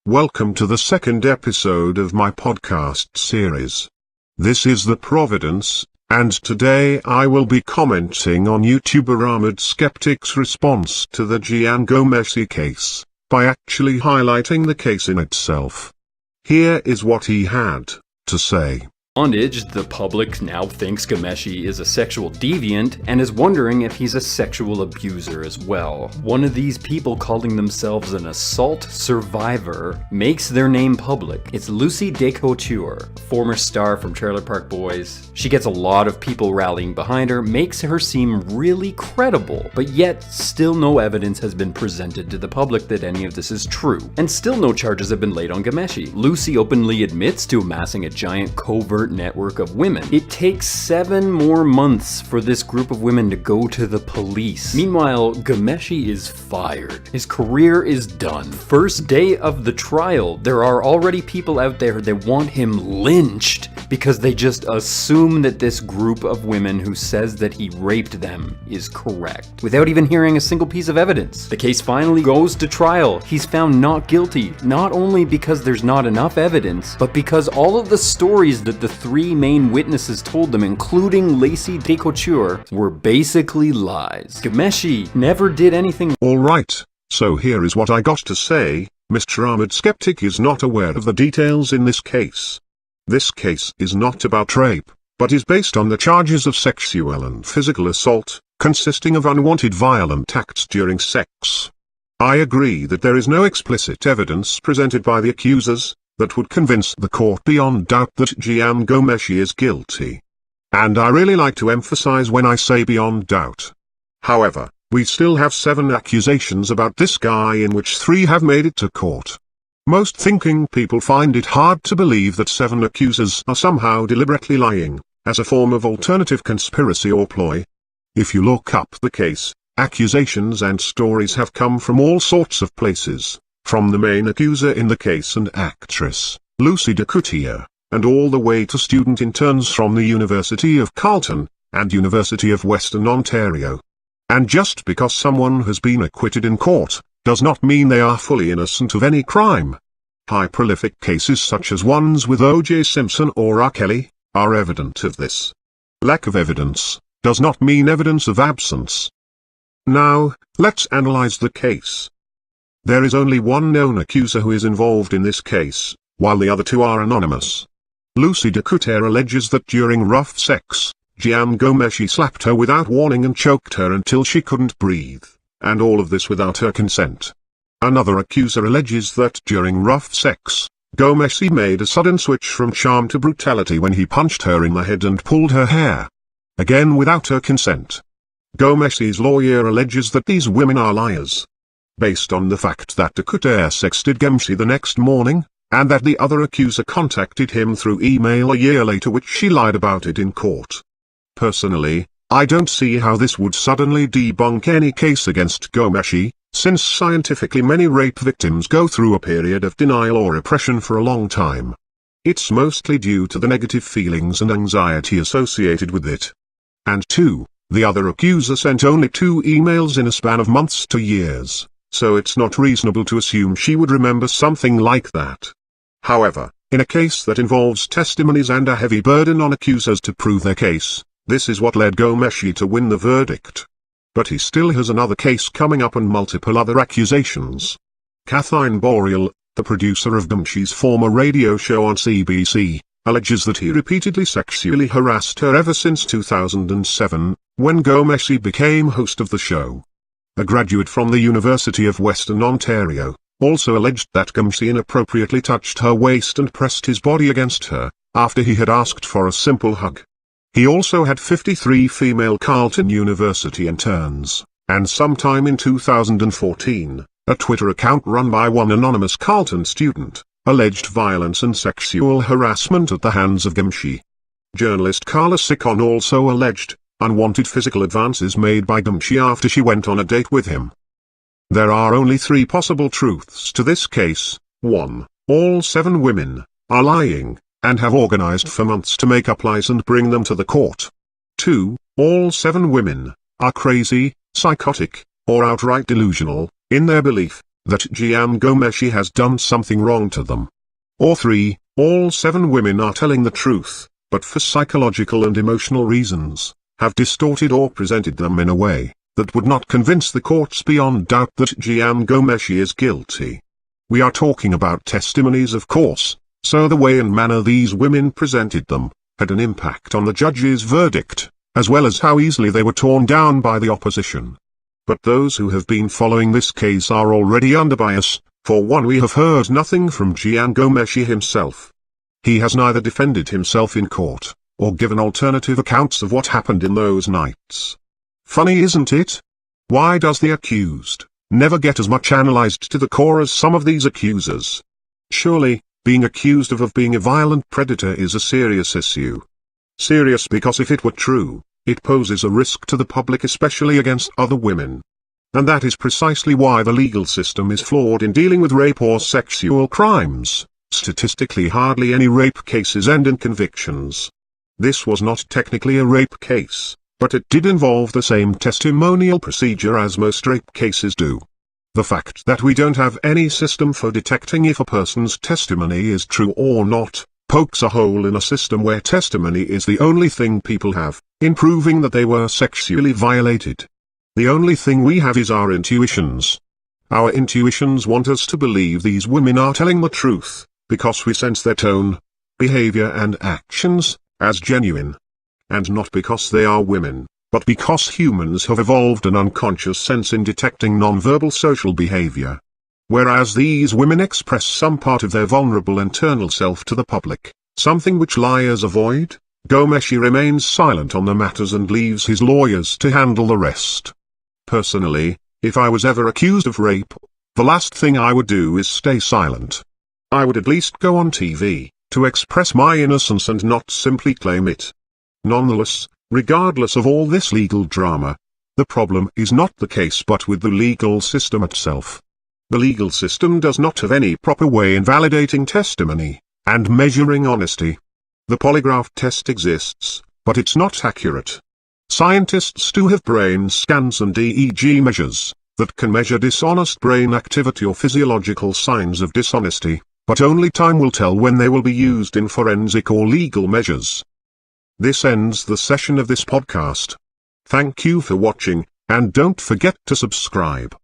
Welcome to the second episode of my podcast series. This is the Providence, and today I will be commenting on YouTuber Armoured Skeptic's response to the Jian Gomeshi case, by actually highlighting the case in itself. Here is what he had to say. Bondage, the public now thinks Gomeshi is a sexual deviant and is wondering if he's a sexual abuser as well. One of these people calling themselves an assault survivor makes their name public. It's Lucy Couture, former star from Trailer Park Boys. She gets a lot of people rallying behind her, makes her seem really credible, but yet still no evidence has been presented to the public that any of this is true. And still no charges have been laid on Gomeshi. Lucy openly admits to amassing a giant covert network of women. It takes 7 more months for this group of women to go to the police. Meanwhile, Gomeshi is fired. His career is done. First day of the trial, there are already people out there that want him lynched because they just assume that this group of women who says that he raped them is correct, without even hearing a single piece of evidence. The case finally goes to trial. He's found not guilty, not only because there's not enough evidence, but because all of the stories that the 3 main witnesses told them, including Lucy Couture, were basically lies. Gomeshi never did anything. Alright, so here is what I got to say. Mr. Armoured Skeptic is not aware of the details in this case. This case is not about rape, but is based on the charges of sexual and physical assault, consisting of unwanted violent acts during sex. I agree that there is no explicit evidence presented by the accusers that would convince the court beyond doubt that Jian Gomeshi is guilty. And I really like to emphasize when I say beyond doubt. However, we still have 7 accusations about this guy in which 3 have made it to court. Most thinking people find it hard to believe that 7 accusers are somehow deliberately lying, as a form of alternative conspiracy or ploy. If you look up the case, accusations and stories have come from all sorts of places. From the main accuser in the case and actress, Lucy Couture, and all the way to student interns from the University of Carleton, and University of Western Ontario. And just because someone has been acquitted in court, does not mean they are fully innocent of any crime. High prolific cases such as ones with O.J. Simpson or R. Kelly, are evident of this. Lack of evidence, does not mean evidence of absence. Now, let's analyze the case. There is only one known accuser who is involved in this case, while the other 2 are anonymous. Lucy Couture alleges that during rough sex, Jian Gomeshi slapped her without warning and choked her until she couldn't breathe, and all of this without her consent. Another accuser alleges that during rough sex, Gomeshi made a sudden switch from charm to brutality when he punched her in the head and pulled her hair. Again without her consent. Gomeshi's lawyer alleges that these women are liars, based on the fact that Couture sexted Gomeshi the next morning, and that the other accuser contacted him through email a year later, which she lied about it in court. Personally, I don't see how this would suddenly debunk any case against Gomeshi, since scientifically many rape victims go through a period of denial or repression for a long time. It's mostly due to the negative feelings and anxiety associated with it. And 2, the other accuser sent only 2 emails in a span of months to years. So it's not reasonable to assume she would remember something like that. However, in a case that involves testimonies and a heavy burden on accusers to prove their case, this is what led Gomeshi to win the verdict. But he still has another case coming up and multiple other accusations. Kathleen Boreal, the producer of Gomeshi's former radio show on CBC, alleges that he repeatedly sexually harassed her ever since 2007, when Gomeshi became host of the show. A graduate from the University of Western Ontario, also alleged that Gomeshi inappropriately touched her waist and pressed his body against her, after he had asked for a simple hug. He also had 53 female Carleton University interns, and sometime in 2014, a Twitter account run by one anonymous Carleton student, alleged violence and sexual harassment at the hands of Gomeshi. Journalist Carla Sicon also alleged unwanted physical advances made by Gomeshi after she went on a date with him. There are only 3 possible truths to this case. 1. All 7 women are lying, and have organized for months to make up lies and bring them to the court. 2. All 7 women are crazy, psychotic, or outright delusional, in their belief that Jian Gomeshi has done something wrong to them. Or 3, all 7 women are telling the truth, but for psychological and emotional reasons, have distorted or presented them in a way that would not convince the courts beyond doubt that Jian Gomeshi is guilty. We are talking about testimonies, of course, so the way and manner these women presented them had an impact on the judge's verdict, as well as how easily they were torn down by the opposition. But those who have been following this case are already under bias. For one, we have heard nothing from Jian Gomeshi himself. He has neither defended himself in court, or given alternative accounts of what happened in those nights. Funny, isn't it? Why does the accused never get as much analyzed to the core as some of these accusers? Surely, being accused of being a violent predator is a serious issue. Serious because if it were true, it poses a risk to the public, especially against other women. And that is precisely why the legal system is flawed in dealing with rape or sexual crimes. Statistically, hardly any rape cases end in convictions. This was not technically a rape case, but it did involve the same testimonial procedure as most rape cases do. The fact that we don't have any system for detecting if a person's testimony is true or not, pokes a hole in a system where testimony is the only thing people have, in proving that they were sexually violated. The only thing we have is our intuitions. Our intuitions want us to believe these women are telling the truth, because we sense their tone, behavior and actions as genuine. And not because they are women, but because humans have evolved an unconscious sense in detecting nonverbal social behavior. Whereas these women express some part of their vulnerable internal self to the public, something which liars avoid, Gomeshi remains silent on the matters and leaves his lawyers to handle the rest. Personally, if I was ever accused of rape, the last thing I would do is stay silent. I would at least go on TV, to express my innocence and not simply claim it. Nonetheless, regardless of all this legal drama, the problem is not the case but with the legal system itself. The legal system does not have any proper way in validating testimony, and measuring honesty. The polygraph test exists, but it's not accurate. Scientists do have brain scans and EEG measures that can measure dishonest brain activity or physiological signs of dishonesty, but only time will tell when they will be used in forensic or legal measures. This ends the session of this podcast. Thank you for watching, and don't forget to subscribe.